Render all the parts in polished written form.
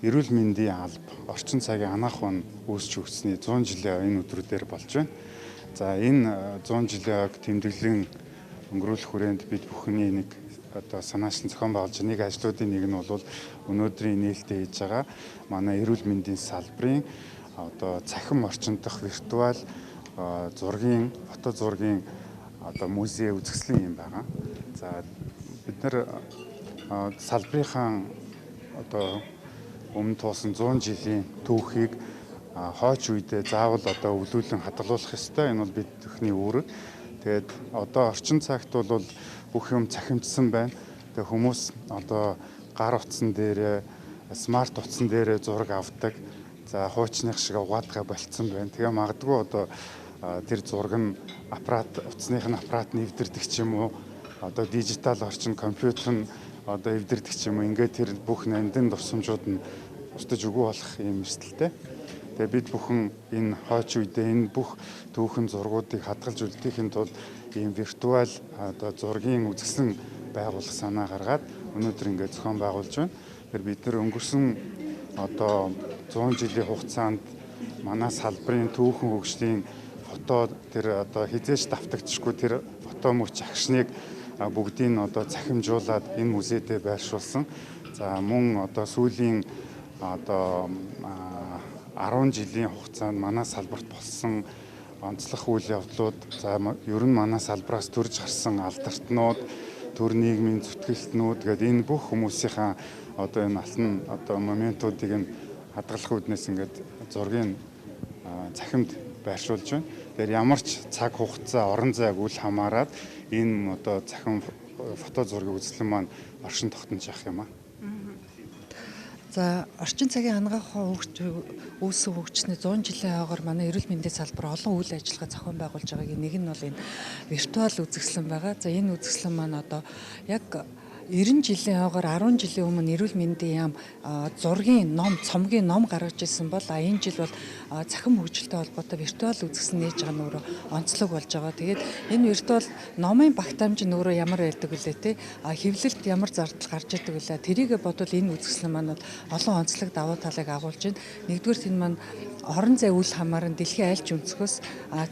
эрүүл мэндийн алба, орчин цагийн анаах ухаан үүсч өгсөний 100 жилийн энэ өдрүүдээр болж байна. За энэ 100 жилийн тэмдэглэлийн өнгөрүүлэх хүрээнд бид бүхний нэг санаачны зохион байгуулж нэг ажлуудын нэг нь бол өнөөдрийн нээлттэй хийж байгаа манай эрүүл мэндийн салбарын цахим орчин дахь виртуал зургийн, фото зургийн музей үзэсгэлэн юм байгаа. За бид нар салбарынхаа өмнө туусан 100 жилийн түүхийг хойч үедээ заавал өвлүүлэн хадгалуулах ёстой. Энэ бол бид бүхний үүрэг. Тэгээд орчин цагт бол бүх юм цахимжсан байна. Тэгээд хүмүүс гар утсан дээрээ, смарт утсан дээрээ зураг авдаг. За хуучных шиг угаадгаа болцсон байна. Тэгээ магадгүй тэр зураг нь утасных нь аппарат нэвдэрдэг ч юм уу, дижитал орчин компьютер нь эвдэрдэг ч юм уу. Ингээд тэр бүх нандин дурсамжууд нь устж үгүй болох юм эрсдэлтэй. Тэгээ бид бүхэн энэ хойч үедээ энэ бүх түүхэн зургуудыг хадгалж үлдээхийн тулд ийм виртуал зургийн үзэсгэлэн байгуулах санаа гаргаад өнөөдөр ингээд зохион байгуулж байна. Тэгэхээр бид нар өнгөрсөн 100 жилийн хугацаанд манай салбарын түүхэн хөгжлийн фото тэр хизээж давтагдчихгүй тэр фото мөч агшныг бүгдийг захимжуулаад энэ музейдээ байршуулсан. За мөн сүүлийн 10 жилийн хугацаанд манай салбарт болсон онцлог үйл явдлууд, за ер нь манай салбараас төрж гарсан алдартнууд, төр нийгмийн зүтгэлтнүүд гэдэг энэ бүх хүмүүсийнхаа энэ алтан моментуудыг нь хадгалах үүднээс ингээд зургийн цахимд байршуулж байна. Тэгэхээр ямар ч цаг хугацаа, орон зайг үл хамааран энэ захин фото зургийн үзэсгэлэн маань оршин тогтнож явах юм аа. За орчин цагийн анагаах үүссэн хөгжсөний 100 жилийн хойгоор манай эрүүл мэндийн салбар олон үйл ажиллагаа зохион байгуулж байгаагийн нэг нь бол энэ виртуал үзэсгэлэн байгаа. За энэ үзэсгэлэн маань яг 90 жилийн хойгоор 10 жилийн өмнө эрүүл мэндийн яам зургийн ном, цомгийн ном гаргаж ирсэн бол энэ жил бол цахим хөгжилтэй холбоотой виртуал үзэсгэлэн нээж байгаа нь өөрөө онцлог болж байгаа. Тэгээд энэ виртуал номын багтаамж нь өөрөө ямар байдаг вүлээ те хэвлэлд ямар зардал гарч ирдэг вүлээ. Тэрийгэ бодвол энэ үзэсгэлэн маань бол олон онцлог давуу талыг агуулж байна. Нэгдүгээр энэ маань орон зай үл хамааран дэлхийн аль ч өнцгөөс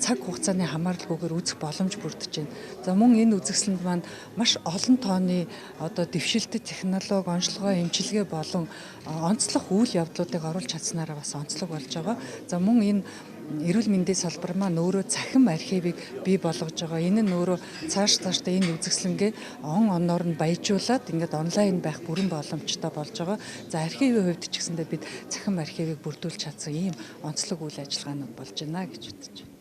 цаг хугацааны хамааралгүйгээр үзэх боломж бүрдэж байна. За мөн энэ үзэсгэлэнд маань маш олон тооны дэвшилтэт технологи, онцлогоо эмчилгээ болон онцлог үйл явдлуудыг оруулж чадсанараа бас онцлог болж байгаа. За мөн энэ эрүүл мэндийн салбар маань өөрөө цахим архивыг бий болгож байгаа. Энэ нь өөрөө цаашдаа энэ үзэсгэлэнгээ оноор нь баяжуулаад ингээд онлайн байх бүрэн боломжтой болж байгаа. За архивын хувьд ч гэсэндээ бид цахим архивыг бүрдүүлж чадсан ийм онцлог үйл ажиллагаанууд болж байна гэж бодож байна.